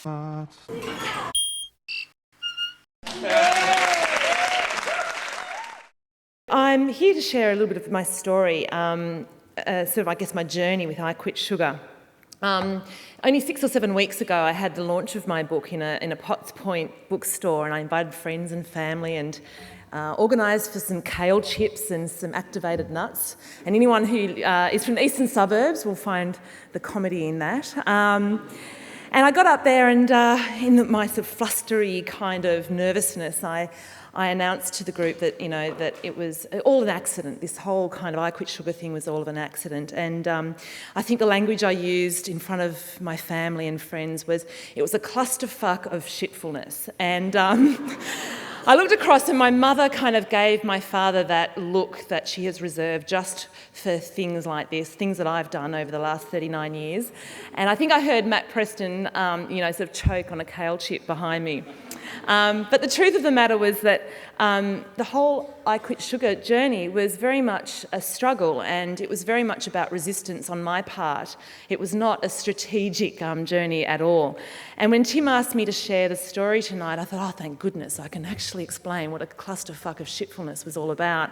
I'm here to share a little bit of my story, I guess my journey with I Quit Sugar. Only 6 or 7 weeks ago, I had the launch of my book in a Potts Point bookstore, and I invited friends and family and organised for some kale chips and some activated nuts. And anyone who is from the eastern suburbs will find the comedy in that. And I got up there and in my sort of flustery kind of nervousness, I announced to the group that, that it was all an accident. This whole kind of I Quit Sugar thing was all of an accident. And I think the language I used in front of my family and friends it was a clusterfuck of shitfulness. And I looked across and my mother kind of gave my father that look that she has reserved just for things like this, things that I've done over the last 39 years. And I think I heard Matt Preston, sort of choke on a kale chip behind me. But the truth of the matter was that the whole I Quit Sugar journey was very much a struggle, and it was very much about resistance on my part. It was not a strategic journey at all. And when Tim asked me to share the story tonight, I thought, oh, thank goodness, I can actually explain what a clusterfuck of shitfulness was all about.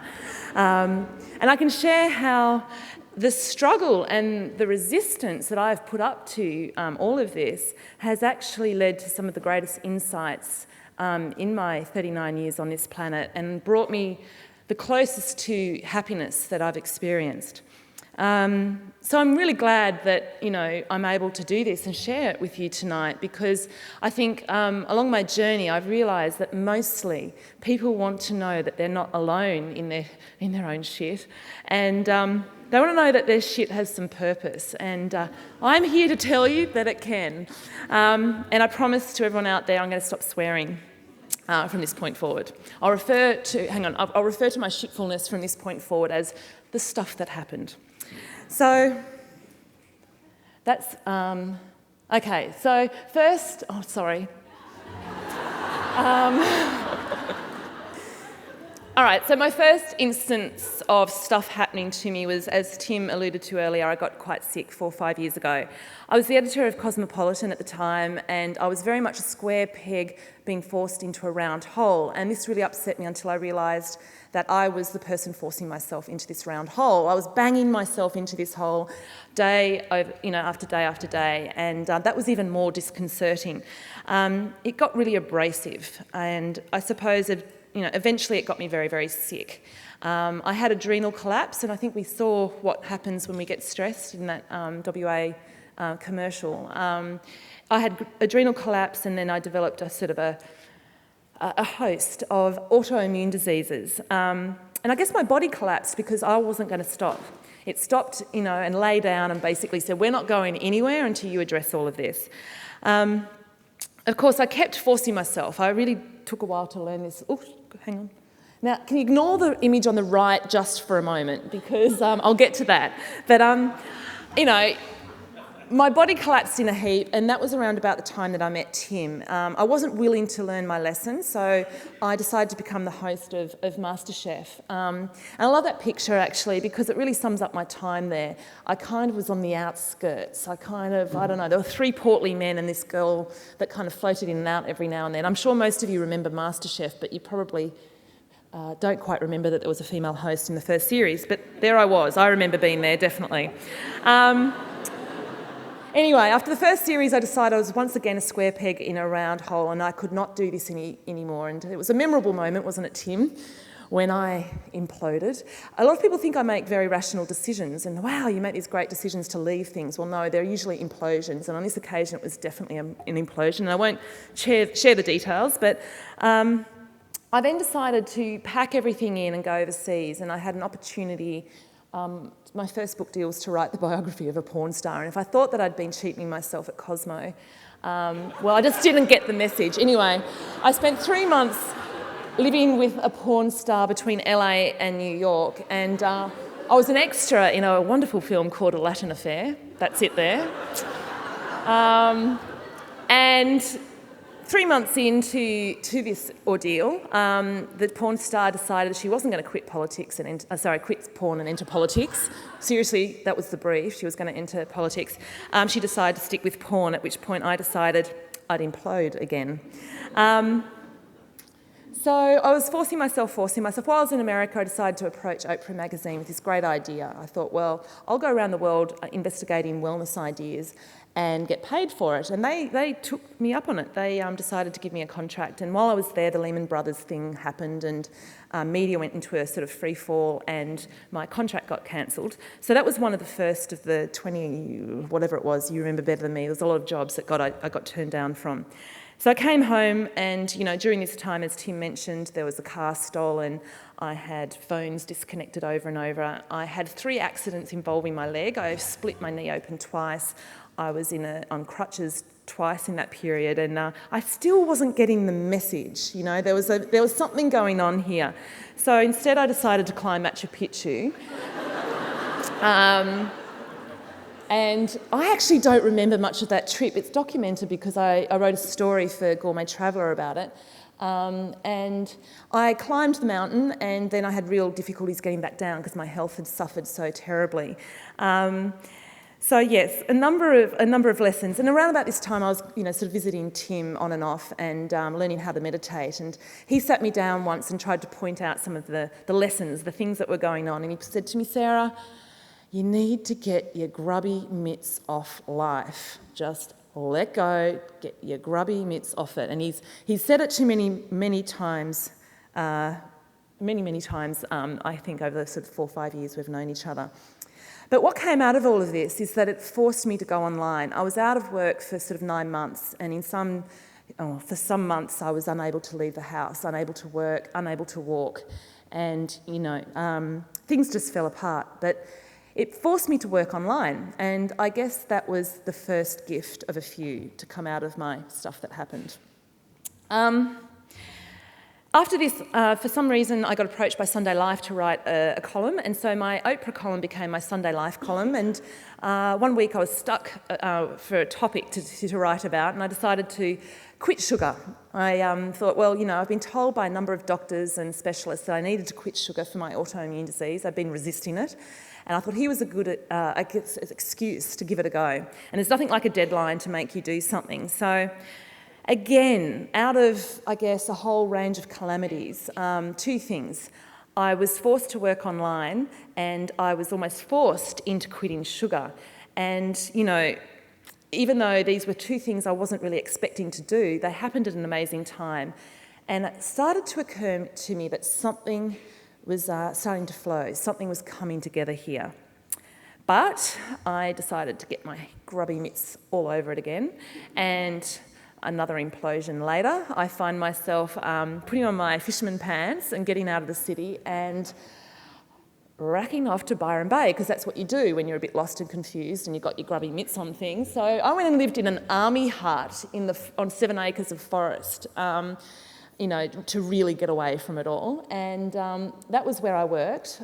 And I can share how the struggle and the resistance that I've put up to all of this has actually led to some of the greatest insights in my 39 years on this planet and brought me the closest to happiness that I've experienced. So I'm really glad that, I'm able to do this and share it with you tonight, because I think along my journey I've realised that mostly people want to know that they're not alone in their own shit, and they want to know that their shit has some purpose, and I'm here to tell you that it can. And I promise to everyone out there I'm going to stop swearing from this point forward. I'll refer to my shitfulness from this point forward as the stuff that happened. So that's, okay, so first, all right, so my first instance of stuff happening to me was, as Tim alluded to earlier, I got quite sick 4 or 5 years ago. I was the editor of Cosmopolitan at the time, and I was very much a square peg being forced into a round hole, and this really upset me until I realised that I was the person forcing myself into this round hole. I was banging myself into this hole after day after day, and that was even more disconcerting. It got really abrasive, and I suppose eventually it got me very, very sick. I had adrenal collapse, and I think we saw what happens when we get stressed in that WA commercial. I had adrenal collapse, and then I developed a sort of a host of autoimmune diseases. And I guess my body collapsed because I wasn't going to stop. It stopped, and lay down and basically said, we're not going anywhere until you address all of this. Of course, I kept forcing myself. I really took a while to learn this. Oh, hang on. Now, can you ignore the image on the right just for a moment? Because I'll get to that. But, my body collapsed in a heap, and that was around about the time that I met Tim. I wasn't willing to learn my lesson, so I decided to become the host of MasterChef. And I love that picture, actually, because it really sums up my time there. I kind of was on the outskirts. There were 3 portly men and this girl that kind of floated in and out every now and then. I'm sure most of you remember MasterChef, but you probably don't quite remember that there was a female host in the first series, but there I was. I remember being there, definitely. Anyway, after the first series, I decided I was once again a square peg in a round hole, and I could not do this anymore. And it was a memorable moment, wasn't it, Tim, when I imploded? A lot of people think I make very rational decisions, and wow, you make these great decisions to leave things. Well, no, they're usually implosions, and on this occasion, it was definitely an implosion. And I won't share the details, but I then decided to pack everything in and go overseas, and I had an opportunity. My first book deal was to write the biography of a porn star, and if I thought that I'd been cheating myself at Cosmo, I just didn't get the message. Anyway, I spent 3 months living with a porn star between LA and New York, and I was an extra in a wonderful film called A Latin Affair. That's it there. And 3 months into this ordeal, the porn star decided she wasn't going to quit quit porn and enter politics. Seriously, that was the brief. She was going to enter politics. She decided to stick with porn, at which point I decided I'd implode again. So I was forcing myself. While I was in America, I decided to approach Oprah magazine with this great idea. I thought, well, I'll go around the world investigating wellness ideas and get paid for it. And they took me up on it. They decided to give me a contract. And while I was there, the Lehman Brothers thing happened and media went into a sort of free fall and my contract got cancelled. So that was one of the first of the 20, whatever it was, you remember better than me. There was a lot of jobs that I got turned down from. So I came home and, during this time, as Tim mentioned, there was a car stolen. I had phones disconnected over and over. I had 3 accidents involving my leg. I split my knee open twice. I was on crutches twice in that period, and I still wasn't getting the message. There was something going on here. So instead, I decided to climb Machu Picchu. And I actually don't remember much of that trip. It's documented because I wrote a story for Gourmet Traveller about it. And I climbed the mountain, and then I had real difficulties getting back down because my health had suffered so terribly. So yes, a number of lessons. And around about this time, I was, sort of visiting Tim on and off and learning how to meditate. And he sat me down once and tried to point out some of the lessons, the things that were going on. And he said to me, "Sarah, you need to get your grubby mitts off life. Just let go, get your grubby mitts off it." And he's said it to me many times, I think, over the sort of 4 or 5 years we've known each other. But what came out of all of this is that it forced me to go online. I was out of work for sort of 9 months, and for some months I was unable to leave the house, unable to work, unable to walk, and things just fell apart. But it forced me to work online, and I guess that was the first gift of a few to come out of my stuff that happened. After this, for some reason, I got approached by Sunday Life to write a column, and so my Oprah column became my Sunday Life column, and one week I was stuck for a topic to write about, and I decided to quit sugar. I thought, well, I've been told by a number of doctors and specialists that I needed to quit sugar for my autoimmune disease. I've been resisting it. And I thought here was a good excuse to give it a go. And there's nothing like a deadline to make you do something. So again, out of, I guess, a whole range of calamities, 2 things. I was forced to work online, and I was almost forced into quitting sugar. And, even though these were 2 things I wasn't really expecting to do, they happened at an amazing time. And it started to occur to me that something was starting to flow. Something was coming together here. But I decided to get my grubby mitts all over it again. And another implosion later, I find myself putting on my fisherman pants and getting out of the city and racking off to Byron Bay, because that's what you do when you're a bit lost and confused and you've got your grubby mitts on things. So I went and lived in an army hut on 7 acres of forest, to really get away from it all. And that was where I worked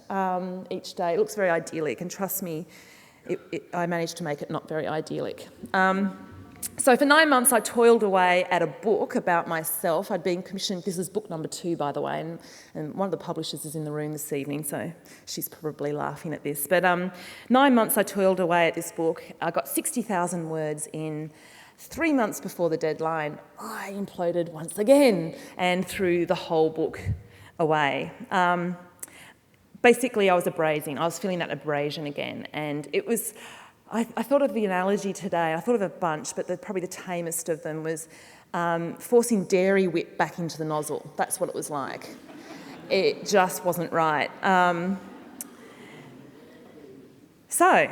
each day. It looks very idyllic, and trust me, I managed to make it not very idyllic. So for 9 months I toiled away at a book about myself. I'd been commissioned, this is book number 2 by the way, and one of the publishers is in the room this evening, so she's probably laughing at this. But 9 months I toiled away at this book. I got 60,000 words in. 3 months before the deadline, I imploded once again and threw the whole book away. Basically, I was abrasing. I was feeling that abrasion again, and it was. I thought of the analogy today. I thought of a bunch, but probably the tamest of them was forcing dairy whip back into the nozzle. That's what it was like. It just wasn't right. So,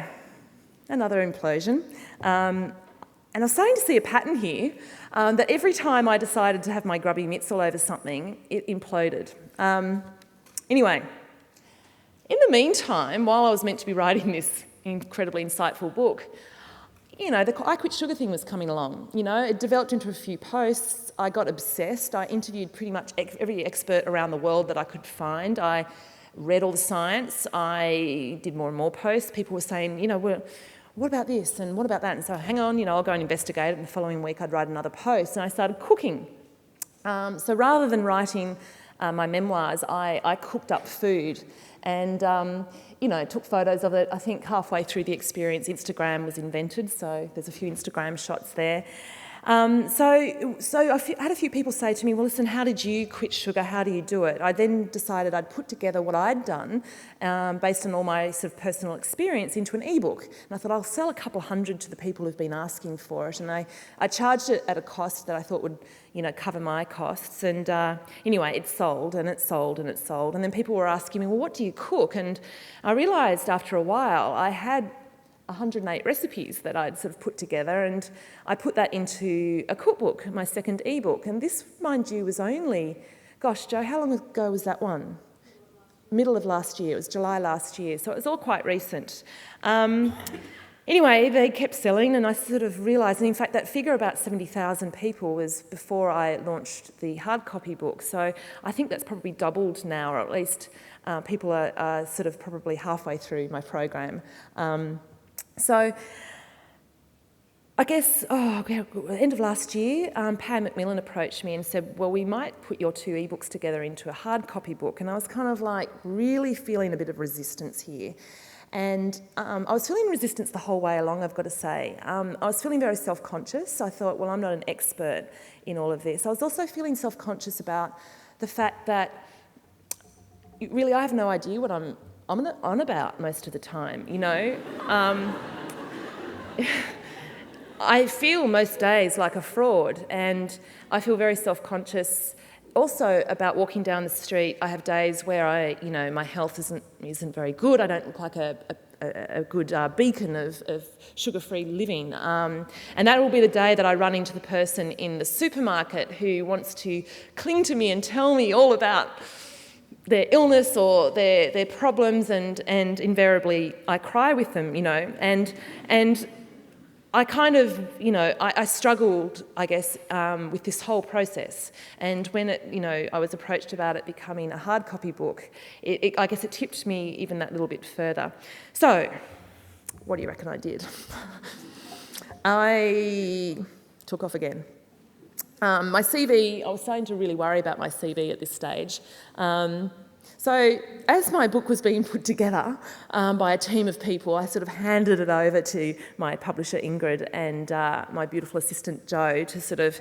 another implosion. And I was starting to see a pattern here, that every time I decided to have my grubby mitts all over something, it imploded. Anyway, in the meantime, while I was meant to be writing this incredibly insightful book, the I Quit Sugar thing was coming along. It developed into a few posts. I got obsessed. I interviewed pretty much every expert around the world that I could find. I read all the science. I did more and more posts. People were saying, what about this and what about that? And so hang on, I'll go and investigate it. And the following week I'd write another post, and I started cooking. So rather than writing my memoirs, I cooked up food and, took photos of it. I think halfway through the experience, Instagram was invented, so there's a few Instagram shots there. So had a few people say to me, well, listen, how did you quit sugar? How do you do it? I then decided I'd put together what I'd done based on all my sort of personal experience into an ebook. And I thought I'll sell a couple hundred to the people who've been asking for it. And I charged it at a cost that I thought would, cover my costs. And anyway, it sold and it sold and it sold. And then people were asking me, well, what do you cook? And I realised after a while I had 108 recipes that I'd sort of put together, and I put that into a cookbook, my second ebook. And this, mind you, was only, gosh, Jo, how long ago was that one? Middle of last year. It was July last year, so it was all quite recent. Anyway, they kept selling, and I sort of realised, and in fact that figure about 70,000 people was before I launched the hard copy book, so I think that's probably doubled now, or at least people are sort of probably halfway through my program. So I guess, at the end of last year, Pam McMillan approached me and said, well, we might put your two ebooks together into a hard copy book. And I was kind of like really feeling a bit of resistance here. And I was feeling resistance the whole way along, I've got to say. I was feeling very self-conscious. I thought, well, I'm not an expert in all of this. I was also feeling self-conscious about the fact that really I have no idea what I'm on about most of the time, I feel most days like a fraud, and I feel very self-conscious also about walking down the street. I have days where my health isn't very good. I don't look like a good beacon of sugar-free living. And that will be the day that I run into the person in the supermarket who wants to cling to me and tell me all about their illness or their problems, and invariably I cry with them, and I kind of, I struggled, I guess, with this whole process. And when I was approached about it becoming a hard copy book, I guess it tipped me even that little bit further. So, what do you reckon I did? I took off again. My CV, I was starting to really worry about my CV at this stage. So as my book was being put together by a team of people, I sort of handed it over to my publisher Ingrid and my beautiful assistant Jo to sort of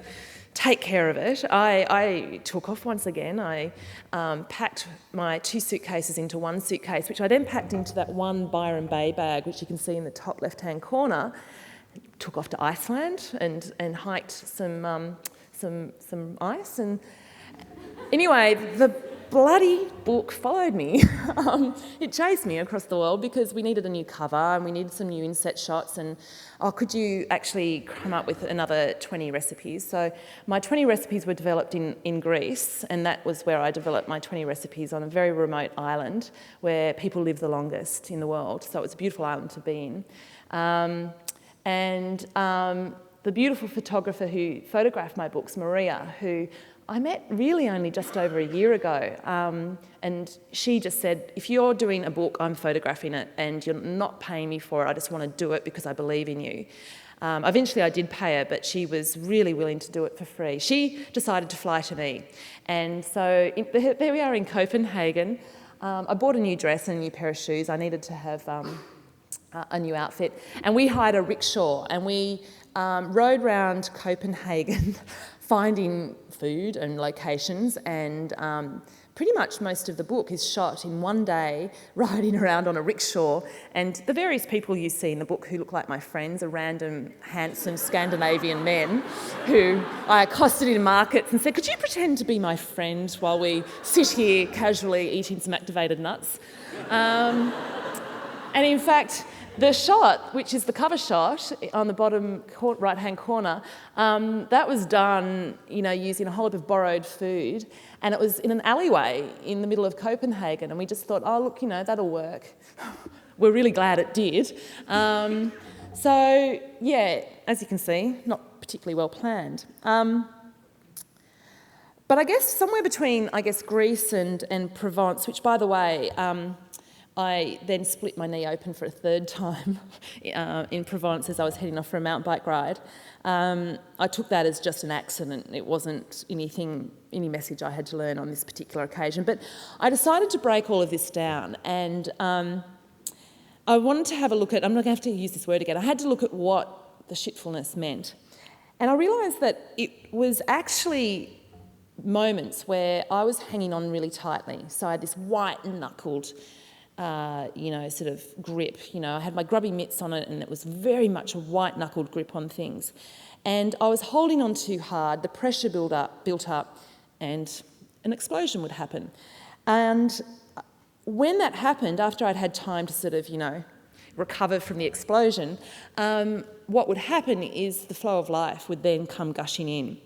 take care of it. I took off once again. I packed my 2 suitcases into one suitcase, which I then packed into that one Byron Bay bag, which you can see in the top left-hand corner. Took off to Iceland and hiked some ice. And anyway, the bloody book followed me. It chased me across the world because we needed a new cover and we needed some new inset shots, and could you actually come up with another 20 recipes? So my 20 recipes were developed in Greece, and that was where I developed my 20 recipes on a very remote island where people live the longest in the world. So it's a beautiful island to be in. The beautiful photographer who photographed my books, Maria, who I met really only just over a year ago, and she just said, if you're doing a book, I'm photographing it, and you're not paying me for it, I just want to do it because I believe in you. Eventually I did pay her, but she was really willing to do it for free. She decided to fly to me, and so there we are in Copenhagen. I bought a new dress and a new pair of shoes. I needed to have a new outfit, and we hired a rickshaw, and we rode around Copenhagen finding food and locations, and pretty much most of the book is shot in one day riding around on a rickshaw. And the various people you see in the book who look like my friends are random, handsome Scandinavian men who I accosted in markets and said, could you pretend to be my friend while we sit here casually eating some activated nuts? And in fact, the shot, which is the cover shot on the bottom right-hand corner, that was done, using a whole lot of borrowed food, and it was in an alleyway in the middle of Copenhagen, and we just thought, oh, look, that'll work. We're really glad it did. So, yeah, as you can see, not particularly well planned. But I guess somewhere between, Greece and Provence, which, by the way, I then split my knee open for a third time in Provence as I was heading off for a mountain bike ride. I took that as just an accident. It wasn't any message I had to learn on this particular occasion. But I decided to break all of this down, and I wanted to have a look at, I'm not going to have to use this word again, I had to look at what the shitfulness meant. And I realised that it was actually moments where I was hanging on really tightly. So I had this white-knuckled, sort of grip. I had my grubby mitts on it, and it was very much a white-knuckled grip on things. And I was holding on too hard, the pressure built up, and an explosion would happen. And when that happened, after I'd had time to sort of, recover from the explosion, what would happen is the flow of life would then come gushing in.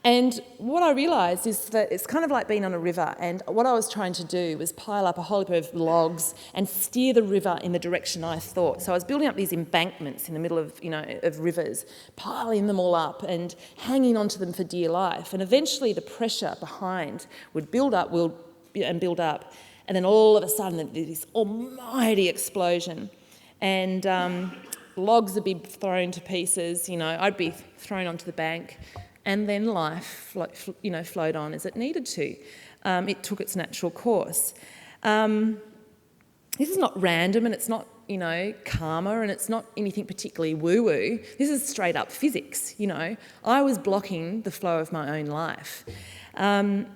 And what I realised is that it's kind of like being on a river, and what I was trying to do was pile up a whole heap of logs and steer the river in the direction I thought. So I was building up these embankments in the middle of, of rivers, piling them all up and hanging onto them for dear life. And eventually the pressure behind would build up, and then all of a sudden there'd be this almighty explosion, and logs would be thrown to pieces. I'd be thrown onto the bank. And then life, flowed on as it needed to. It took its natural course. This is not random, and it's not, karma, and it's not anything particularly woo-woo. This is straight up physics, I was blocking the flow of my own life. And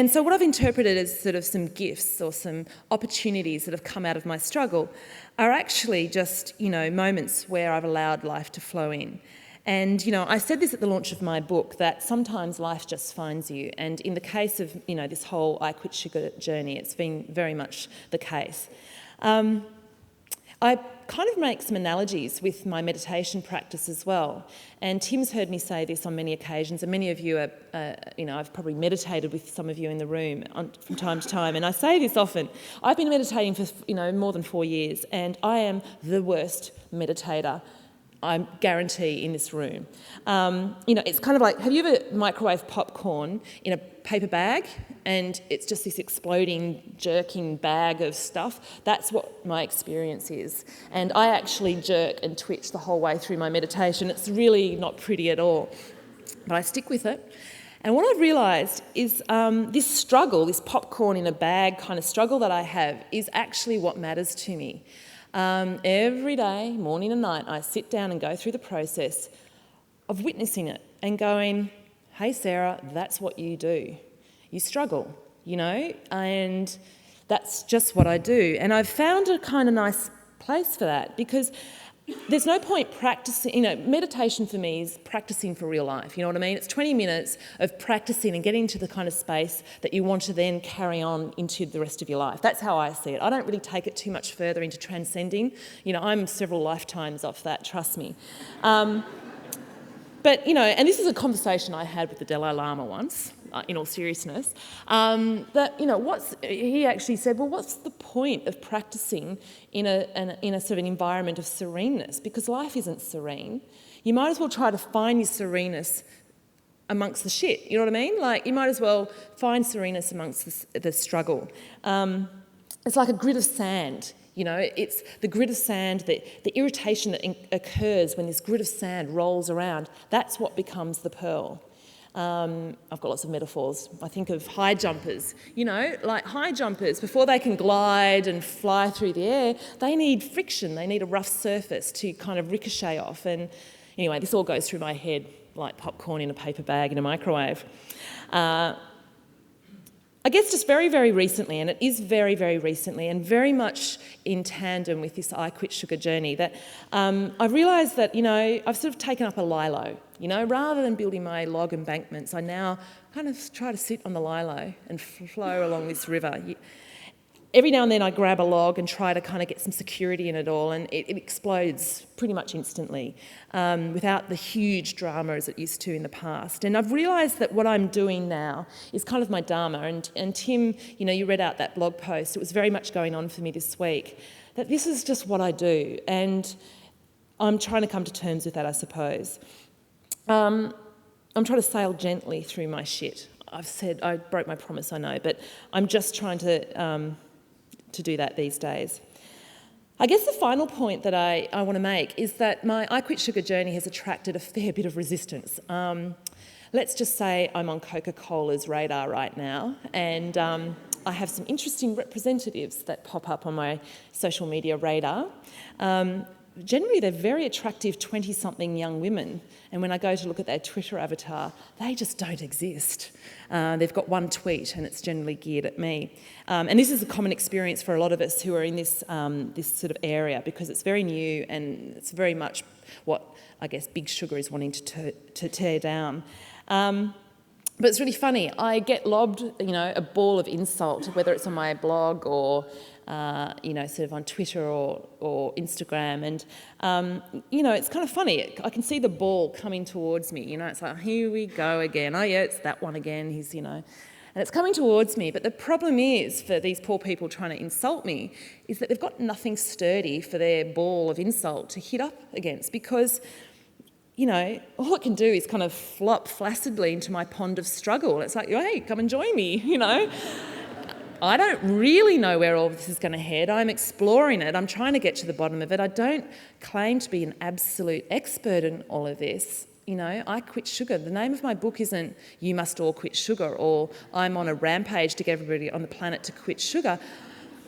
so what I've interpreted as sort of some gifts or some opportunities that have come out of my struggle are actually just, moments where I've allowed life to flow in. And, I said this at the launch of my book, that sometimes life just finds you. And in the case of, this whole I Quit Sugar journey, it's been very much the case. I kind of make some analogies with my meditation practice as well. And Tim's heard me say this on many occasions, and many of you are, I've probably meditated with some of you in the room from time to time. And I say this often. I've been meditating for, more than 4 years, and I am the worst meditator, I guarantee, in this room. It's kind of like, have you ever microwaved popcorn in a paper bag and it's just this exploding, jerking bag of stuff? That's what my experience is. And I actually jerk and twitch the whole way through my meditation. It's really not pretty at all. But I stick with it. And what I've realised is this struggle, this popcorn in a bag kind of struggle that I have, is actually what matters to me. Every day, morning and night, I sit down and go through the process of witnessing it and going, hey, Sarah, that's what you do. You struggle, and that's just what I do. And I've found a kind of nice place for that, because there's no point practicing, meditation for me is practicing for real life, you know what I mean? It's 20 minutes of practicing and getting to the kind of space that you want to then carry on into the rest of your life. That's how I see it. I don't really take it too much further into transcending. I'm several lifetimes off that, trust me. But, and this is a conversation I had with the Dalai Lama once, in all seriousness, that, he actually said, well, what's the point of practicing in a sort of an environment of sereneness? Because life isn't serene. You might as well try to find your sereneness amongst the shit, you know what I mean? Like, you might as well find sereneness amongst the struggle. It's like a grid of sand. It's the grid of sand, the irritation that occurs when this grid of sand rolls around. That's what becomes the pearl. I've got lots of metaphors. I think of high jumpers. Like high jumpers, before they can glide and fly through the air, they need friction. They need a rough surface to kind of ricochet off. And anyway, this all goes through my head like popcorn in a paper bag in a microwave. I guess just very, very recently, and it is very, very recently, and very much in tandem with this I Quit Sugar journey, that I've realised that, I've sort of taken up a lilo. Rather than building my log embankments, I now kind of try to sit on the lilo and flow along this river. Every now and then I grab a log and try to kind of get some security in it all, and it explodes pretty much instantly without the huge drama as it used to in the past. And I've realised that what I'm doing now is kind of my dharma. And Tim, you read out that blog post. It was very much going on for me this week, that this is just what I do. And I'm trying to come to terms with that, I suppose. I'm trying to sail gently through my shit. I've said I broke my promise, I know, but I'm just trying to do that these days. I guess the final point that I want to make is that my I Quit Sugar journey has attracted a fair bit of resistance. Let's just say I'm on Coca-Cola's radar right now, and I have some interesting representatives that pop up on my social media radar. generally they're very attractive 20-something young women, and when I go to look at their Twitter avatar, they just don't exist. They've got one tweet and it's generally geared at me. And this is a common experience for a lot of us who are in this sort of area, because it's very new and it's very much what I guess Big Sugar is wanting to tear down. But it's really funny. I get lobbed, a ball of insult, whether it's on my blog or, sort of on Twitter or Instagram. And, it's kind of funny. I can see the ball coming towards me. It's like, here we go again. Oh, yeah, it's that one again. And it's coming towards me. But the problem is, for these poor people trying to insult me, is that they've got nothing sturdy for their ball of insult to hit up against, because all it can do is kind of flop flaccidly into my pond of struggle. It's like, hey, come and join me, I don't really know where all this is going to head. I'm exploring it. I'm trying to get to the bottom of it. I don't claim to be an absolute expert in all of this. I quit sugar. The name of my book isn't You Must All Quit Sugar, or I'm on a rampage to get everybody on the planet to quit sugar.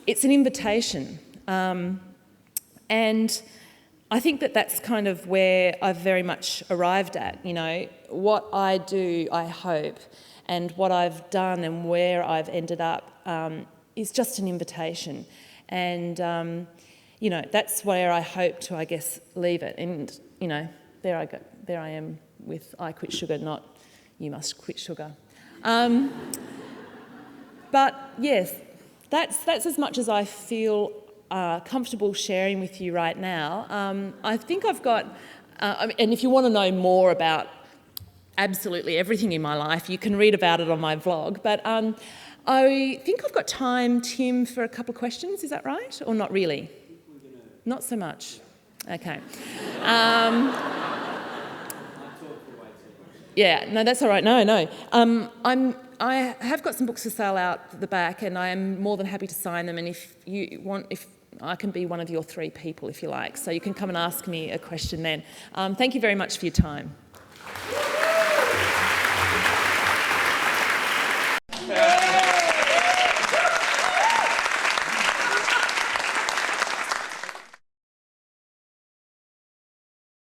It's an invitation. And I think that that's kind of where I've very much arrived at. What I do, I hope, and what I've done and where I've ended up is just an invitation. And, that's where I hope to, I guess, leave it. And, there I go. There I am with I Quit Sugar, not You Must Quit Sugar. But, yes, that's as much as I feel comfortable sharing with you right now. I think I've got, and if you want to know more about absolutely everything in my life, you can read about it on my vlog. But I think I've got time, Tim, for a couple of questions. Is that right? Or not really? Not so much. Okay. Yeah, no, that's all right. No. I have got some books for sale out the back, and I am more than happy to sign them. And if I can be one of your 3 people, if you like. So you can come and ask me a question then. Thank you very much for your time.